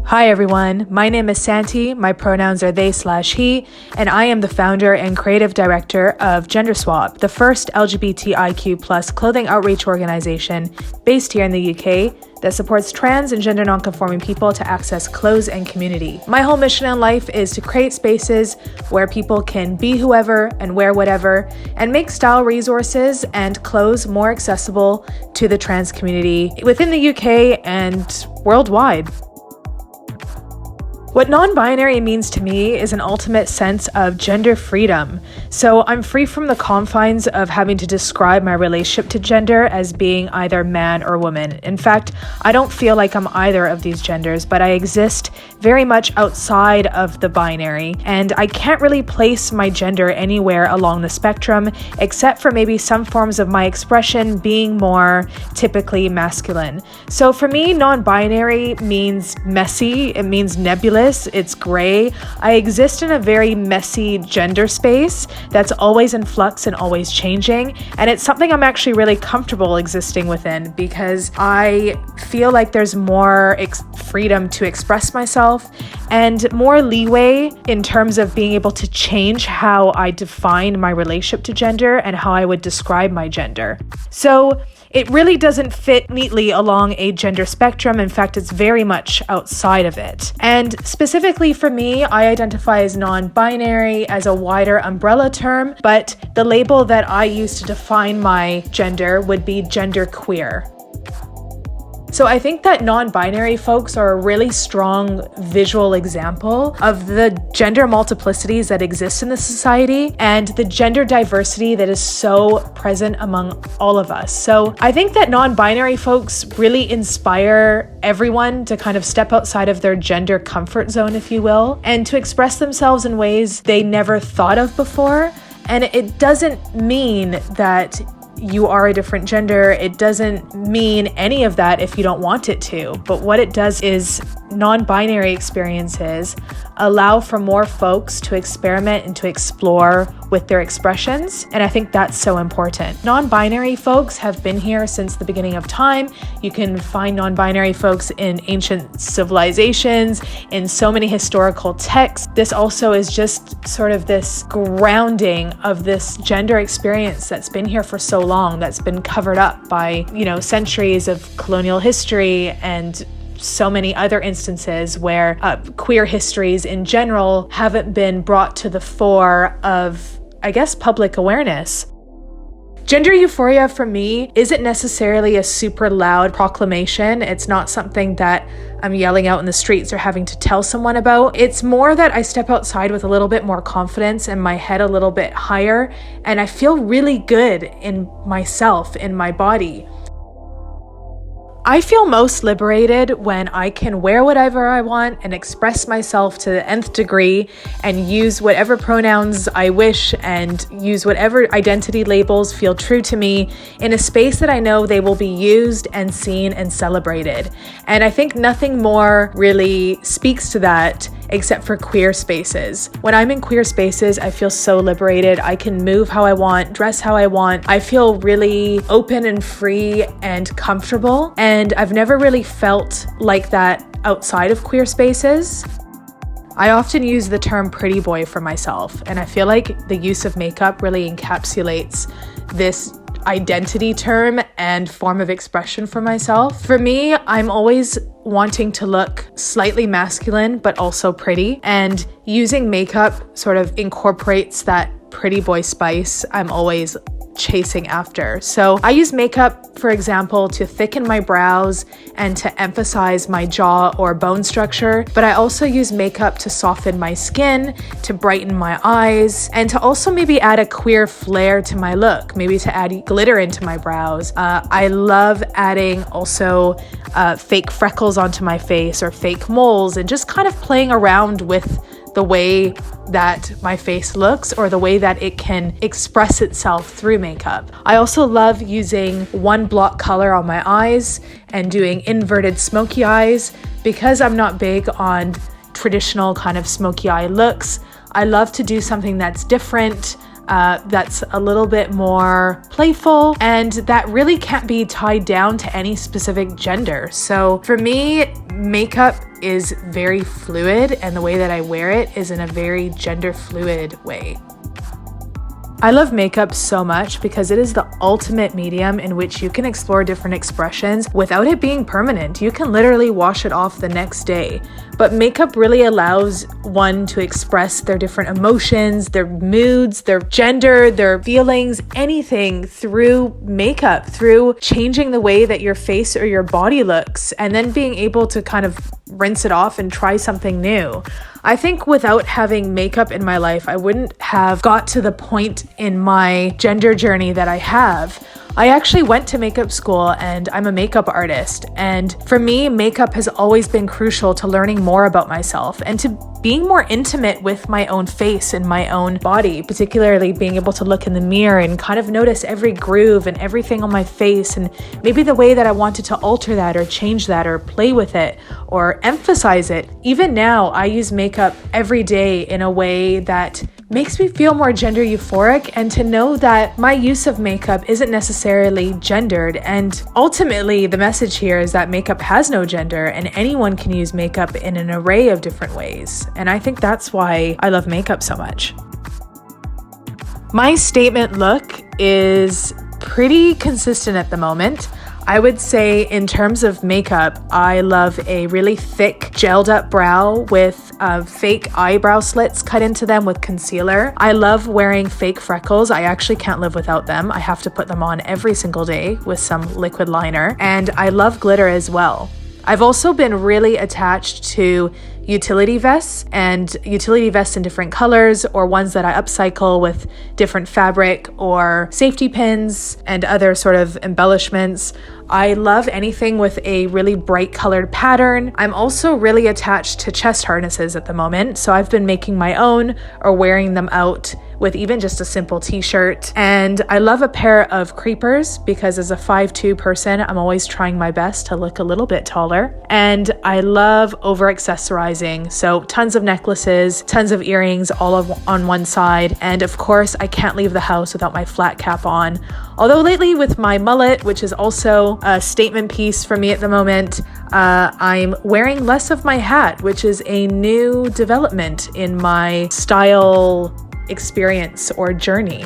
Hi everyone, my name is Santi, my pronouns are they/he, and I am the founder and creative director of Gender Swap, the first LGBTIQ+ clothing outreach organization based here in the UK that supports trans and gender nonconforming people to access clothes and community. My whole mission in life is to create spaces where people can be whoever and wear whatever, and make style resources and clothes more accessible to the trans community within the UK and worldwide. What non-binary means to me is an ultimate sense of gender freedom. So I'm free from the confines of having to describe my relationship to gender as being either man or woman. In fact, I don't feel like I'm either of these genders, but I exist very much outside of the binary, and I can't really place my gender anywhere along the spectrum, except for maybe some forms of my expression being more typically masculine. So for me, non-binary means messy, it means nebulous, it's gray. I exist in a very messy gender space that's always in flux and always changing, and it's something I'm actually really comfortable existing within because I feel like there's more freedom to express myself and more leeway in terms of being able to change how I define my relationship to gender and how I would describe my gender. So it really doesn't fit neatly along a gender spectrum. In fact, it's very much outside of it. And specifically for me, I identify as non-binary as a wider umbrella term, but the label that I use to define my gender would be genderqueer. So I think that non-binary folks are a really strong visual example of the gender multiplicities that exist in the society and the gender diversity that is so present among all of us. So I think that non-binary folks really inspire everyone to kind of step outside of their gender comfort zone, if you will, and to express themselves in ways they never thought of before. And it doesn't mean that you are a different gender. It doesn't mean any of that if you don't want it to. But what it does is non-binary experiences allow for more folks to experiment and to explore with their expressions. And I think that's so important. Non-binary folks have been here since the beginning of time. You can find non-binary folks in ancient civilizations, in so many historical texts. This also is just sort of this grounding of this gender experience that's been here for so long, that's been covered up by, centuries of colonial history and so many other instances where queer histories in general haven't been brought to the fore of, public awareness. Gender euphoria for me isn't necessarily a super loud proclamation. It's not something that I'm yelling out in the streets or having to tell someone about. It's more that I step outside with a little bit more confidence and my head a little bit higher, and I feel really good in myself, in my body. I feel most liberated when I can wear whatever I want and express myself to the nth degree and use whatever pronouns I wish and use whatever identity labels feel true to me in a space that I know they will be used and seen and celebrated. And I think nothing more really speaks to that except for queer spaces. When I'm in queer spaces, I feel so liberated. I can move how I want, dress how I want. I feel really open and free and comfortable. And I've never really felt like that outside of queer spaces. I often use the term pretty boy for myself, and I feel like the use of makeup really encapsulates this identity term and form of expression for myself. For me, I'm always wanting to look slightly masculine, but also pretty, and using makeup sort of incorporates that pretty boy spice I'm always chasing after. So I use makeup, for example, to thicken my brows and to emphasize my jaw or bone structure, but I also use makeup to soften my skin, to brighten my eyes, and to also maybe add a queer flair to my look, maybe to add glitter into my brows. I love adding also fake freckles onto my face or fake moles, and just kind of playing around with the way that my face looks or the way that it can express itself through makeup. I also love using one block color on my eyes and doing inverted smoky eyes because I'm not big on traditional kind of smoky eye looks. I love to do something that's different. that's a little bit more playful, and that really can't be tied down to any specific gender. So for me, makeup is very fluid, and the way that I wear it is in a very gender fluid way. I love makeup so much because it is the ultimate medium in which you can explore different expressions without it being permanent. You can literally wash it off the next day. But makeup really allows one to express their different emotions, their moods, their gender, their feelings, anything through makeup, through changing the way that your face or your body looks, and then being able to kind of rinse it off and try something new. I think without having makeup in my life, I wouldn't have got to the point in my gender journey that I have. I actually went to makeup school and I'm a makeup artist. And for me, makeup has always been crucial to learning more about myself and to being more intimate with my own face and my own body, particularly being able to look in the mirror and kind of notice every groove and everything on my face, and maybe the way that I wanted to alter that or change that or play with it or emphasize it. Even now, I use makeup every day in a way that makes me feel more gender euphoric, and to know that my use of makeup isn't necessarily gendered. And ultimately, the message here is that makeup has no gender and anyone can use makeup in an array of different ways. And I think that's why I love makeup so much. My statement look is pretty consistent at the moment. I would say in terms of makeup, I love a really thick gelled up brow with fake eyebrow slits cut into them with concealer. I love wearing fake freckles. I actually can't live without them. I have to put them on every single day with some liquid liner. And I love glitter as well. I've also been really attached to utility vests, and utility vests in different colors, or ones that I upcycle with different fabric or safety pins and other sort of embellishments. I love anything with a really bright colored pattern. I'm also really attached to chest harnesses at the moment, so I've been making my own or wearing them out with even just a simple t-shirt. And I love a pair of creepers because as a 5'2" person, I'm always trying my best to look a little bit taller. And I love over accessorizing. So tons of necklaces, tons of earrings all on one side. And of course, I can't leave the house without my flat cap on. Although lately with my mullet, which is also a statement piece for me at the moment, I'm wearing less of my hat, which is a new development in my style experience or journey.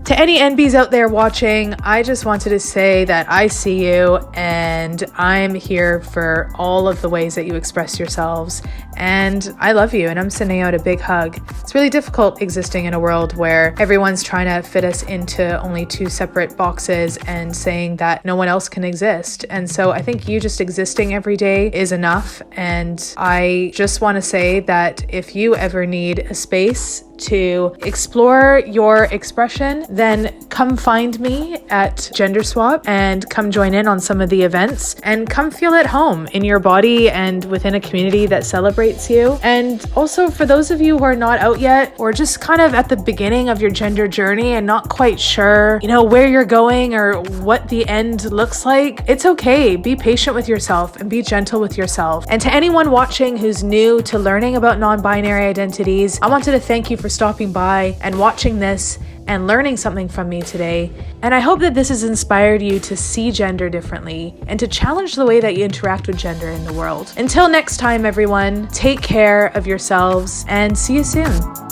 To any Enbys out there watching, I just wanted to say that I see you and I'm here for all of the ways that you express yourselves, and I love you, and I'm sending out a big hug. It's really difficult existing in a world where everyone's trying to fit us into only two separate boxes and saying that no one else can exist. And so I think you just existing every day is enough. And I just want to say that if you ever need a space to explore your expression, then come find me at Gender Swap and come join in on some of the events and come feel at home in your body and within a community that celebrates you. And also for those of you who are not out yet, or just kind of at the beginning of your gender journey and not quite sure, where you're going or what the end looks like, it's okay. Be patient with yourself and be gentle with yourself. And to anyone watching who's new to learning about non-binary identities, I wanted to thank you for stopping by and watching this and learning something from me today. And I hope that this has inspired you to see gender differently and to challenge the way that you interact with gender in the world. Until next time, everyone, take care of yourselves and see you soon.